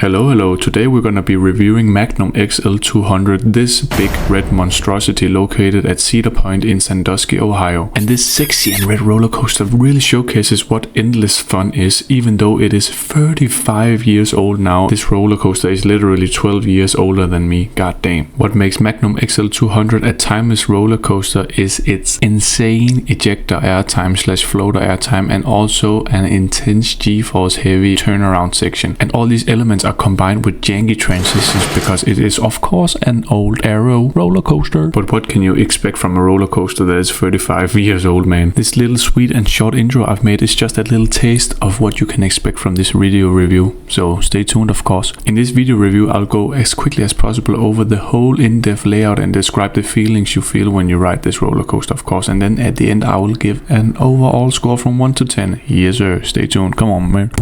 Hello, today we're gonna be reviewing Magnum XL 200, this big red monstrosity located at Cedar Point in Sandusky, Ohio. And this sexy and red roller coaster really showcases what endless fun is, even though it is 35 years old now. This roller coaster is literally 12 years older than me, god damn. What makes Magnum XL 200 a timeless roller coaster is its insane ejector airtime / floater airtime and also an intense G-force heavy turnaround section. And all these elements are combined with janky transitions because it is of course an old aero roller coaster. But what can you expect from a roller coaster that is 35 years old, man? This little sweet and short intro I've made is just a little taste of what you can expect from this video review, so stay tuned of course. In this video review I'll go as quickly as possible over the whole in-depth layout and describe the feelings you feel when you ride this roller coaster of course, and then at the end I will give an overall score from 1 to 10. Yes sir, stay tuned, come on man.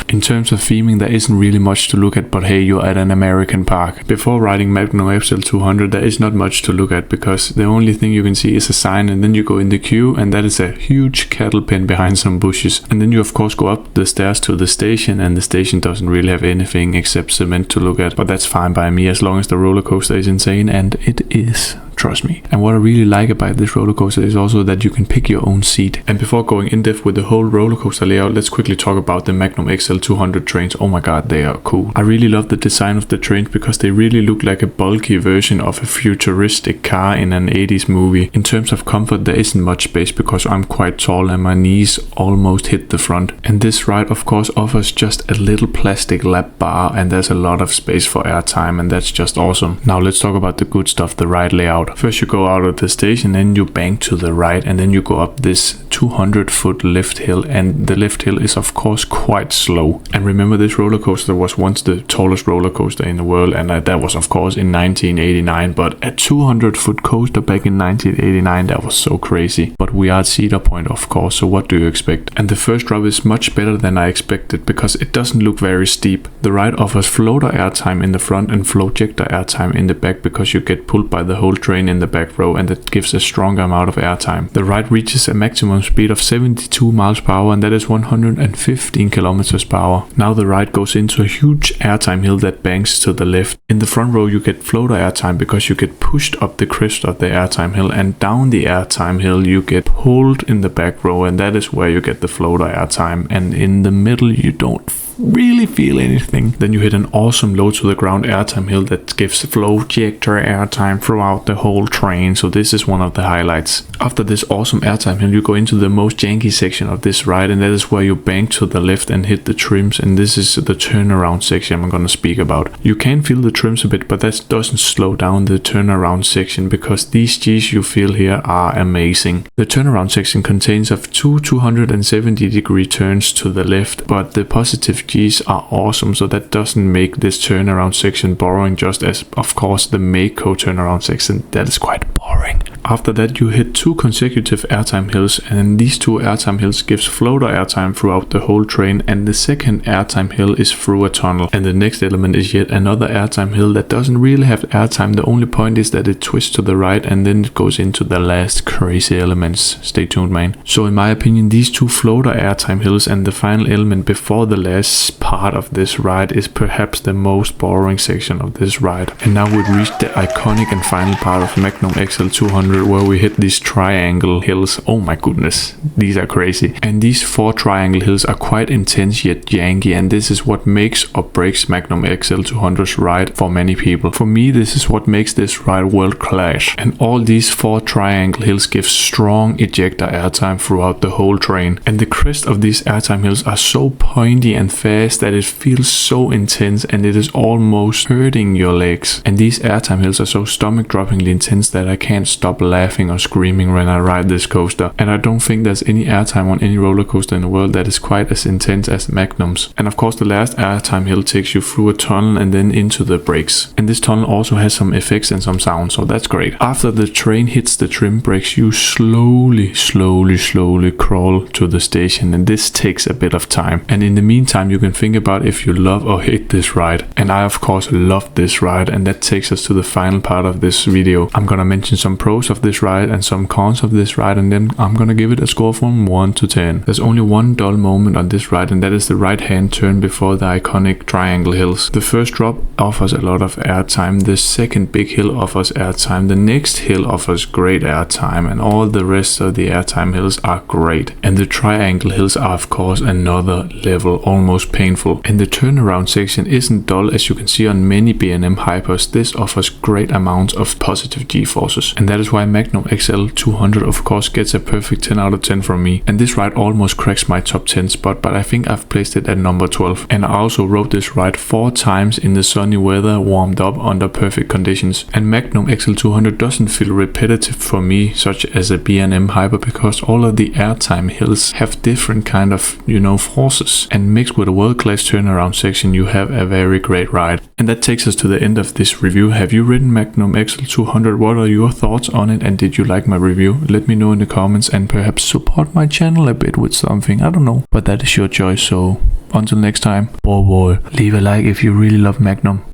In terms of theming there isn't really much to look at, but hey, you're at an American park. Before riding Magnum XL 200 there is not much to look at because the only thing you can see is a sign, and then you go in the queue and that is a huge cattle pen behind some bushes, and then you of course go up the stairs to the station, and the station doesn't really have anything except cement to look at, but that's fine by me as long as the roller coaster is insane, and it is. Trust me. And what I really like about this roller coaster is also that you can pick your own seat. And before going in depth with the whole roller coaster layout, let's quickly talk about the Magnum XL 200 trains. Oh my god, they are cool. I really love the design of the trains because they really look like a bulky version of a futuristic car in an 80s movie. In terms of comfort there isn't much space because I'm quite tall and my knees almost hit the front. And this ride of course offers just a little plastic lap bar, and there's a lot of space for airtime, and that's just awesome. Now let's talk about the good stuff, the ride layout. First you go out of the station, then you bank to the right, and then you go up this 200-foot lift hill, and the lift hill is of course quite slow. And remember, this roller coaster was once the tallest roller coaster in the world, and that was of course in 1989, but a 200-foot coaster back in 1989, that was so crazy. But we are at Cedar Point of course, so what do you expect? And the first drop is much better than I expected because it doesn't look very steep. The ride offers floater airtime in the front and floatjector airtime in the back because you get pulled by the whole train in the back row, and that gives a stronger amount of airtime. The ride reaches a maximum speed of 72 miles per hour, and that is 115 kilometers per hour. Now the ride goes into a huge airtime hill that banks to the left. In the front row you get floater airtime because you get pushed up the crest of the airtime hill, and down the airtime hill you get pulled in the back row, and that is where you get the floater airtime. And in the middle you don't really feel anything. Then you hit an awesome low to the ground airtime hill that gives floatjector airtime throughout the whole train, so this is one of the highlights. After this awesome airtime hill you go into the most janky section of this ride, and that is where you bank to the left and hit the trims, and this is the turnaround section I'm gonna speak about. You can feel the trims a bit, but that doesn't slow down the turnaround section because these G's you feel here are amazing. The turnaround section contains of two 270-degree turns to the left, but the positive G's are awesome, so that doesn't make this turnaround section boring, just as of course the Mako turnaround section, that is quite boring. After that you hit two consecutive airtime hills, and these two airtime hills gives floater airtime throughout the whole train, and the second airtime hill is through a tunnel. And the next element is yet another airtime hill that doesn't really have airtime, the only point is that it twists to the right and then it goes into the last crazy elements. Stay tuned man. So in my opinion these two floater airtime hills and the final element before the last part of this ride is perhaps the most boring section of this ride. And now we've reached the iconic and final part of Magnum XL 200 where we hit these triangle hills. Oh my goodness, these are crazy. And these 4 triangle hills are quite intense yet janky, and this is what makes or breaks Magnum XL 200's ride for many people. For me this is what makes this ride world class. And all these 4 triangle hills give strong ejector airtime throughout the whole train, and the crest of these airtime hills are so pointy and fast that it feels so intense, and it is almost hurting your legs. And these airtime hills are so stomach droppingly intense that I can't stop laughing or screaming when I ride this coaster. And I don't think there's any airtime on any roller coaster in the world that is quite as intense as Magnum's. And of course the last airtime hill takes you through a tunnel and then into the brakes, and this tunnel also has some effects and some sound, so that's great. After the train hits the trim brakes you slowly crawl to the station, and this takes a bit of time. And in the meantime you can think about if you love or hate this ride. And I of course love this ride, and that takes us to the final part of this video. I'm gonna mention some pros of this ride and some cons of this ride, and then I'm gonna give it a score from 1 to 10. There's only one dull moment on this ride, and that is the right hand turn before the iconic Triangle Hills. The first drop offers a lot of airtime, the second big hill offers airtime, the next hill offers great airtime, and all the rest of the Airtime Hills are great. And the Triangle Hills are of course another level, almost painful. And the turnaround section isn't dull, as you can see on many B&M hypers. This offers great amounts of positive G-forces, and that is why Magnum XL 200 of course gets a perfect 10 out of 10 from me. And this ride almost cracks my top 10 spot, but I think I've placed it at number 12. And I also rode this ride 4 times in the sunny weather, warmed up under perfect conditions. And Magnum XL 200 doesn't feel repetitive for me, such as a B&M hyper, because all of the Airtime Hills have different kind of, forces, and mixed with a world-class turnaround section, you have a very great ride. And that takes us to the end of this review. Have you ridden Magnum XL 200? What are your thoughts on it, and did you like my review? Let me know in the comments, and perhaps support my channel a bit with something, I don't know, but that is your choice. So until next time, leave a like if you really love Magnum.